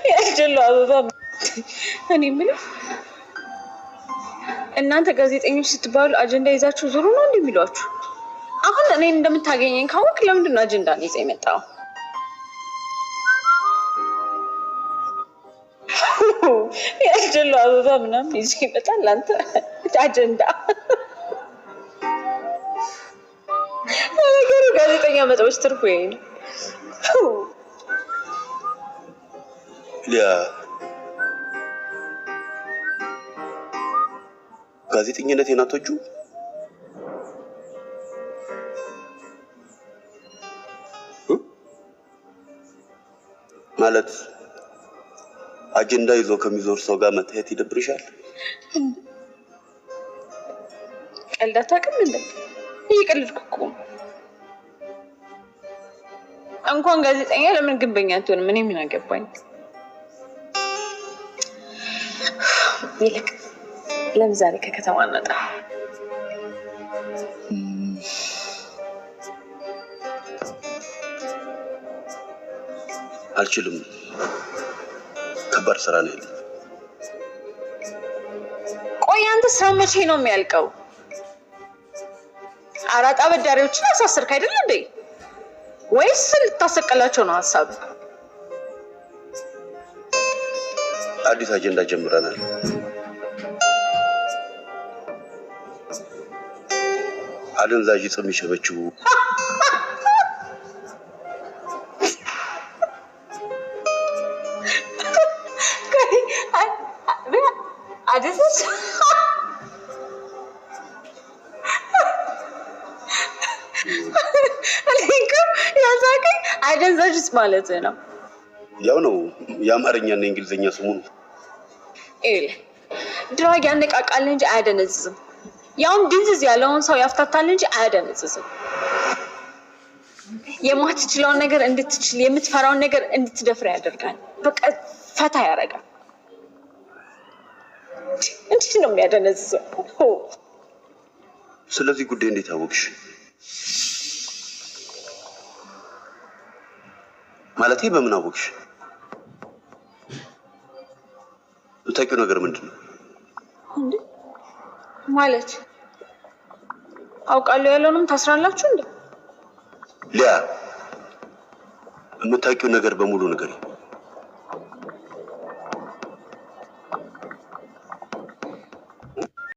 ያስጀለው አበባ እኔ ምን እናንተ ጋዜጠኞች ስትባሉ አጀንዳ ይዛችሁ ዙሩ ነው እንደሚሏችሁ? አሁን እኔ እንደምታገኘኝ ካወቅ ለምንድን ነው አጀንዳ ይዘ የመጣው? ያስጀለው አበባ ምናምን ይዘ ይመጣል አንተ አጀንዳ። ነገሩ ጋዜጠኛ መጥበስ ትርፉ ይሄ ነው። ሊያ ጋዜጠኝነት የናቶቹ ማለት አጀንዳ ይዞ ከሚዞር ሰው ጋር መታየት ይደብርሻል? ቀልድ አታውቅም እንዴ? እየቀለድኩ እኮ እንኳን ጋዜጠኛ ለምን ግንበኛ አትሆንም? ምን ምን አገባኝ? ይልቅ ለምን ዛሬ ከከተማ እንወጣ? አልችልም። ከባድ ስራ ነው ያለኝ። ቆይ አንተ ስራ መቼ ነው የሚያልቀው? አራጣ በዳሪዎችን አሳስርክ አይደል እንዴ? ወይስ ልታሰቀላቸው ነው ሀሳብ? አዲስ አጀንዳ ጀምረናል። አደንዛዥ ጽም ይሸበችው አደንዛዥ አደንዛዥ ማለት ነው። ያው ነው የአማርኛና የእንግሊዝኛ ስሙ ነው። ድራግ ያነቃቃል እንጂ አያደነዝዝም። ያውም ድንዝዝ ያለውን ሰው ያፍታታል እንጂ አያደነዝዝም። የማትችለውን ነገር እንድትችል የምትፈራውን ነገር እንድትደፍር ያደርጋል። በቃ ፈታ ያደርጋል። እንዴት ነው የሚያደነዝዘው? ስለዚህ ጉዳይ እንዴት አወቅሽ? ማለቴ በምን አወቅሽ? የምታውቂው ነገር ምንድን ነው? ማለት አውቃለሁ ያለውንም ታስራላችሁ እንዴ? ሊያ የምታውቂው ነገር በሙሉ ንገሪኝ።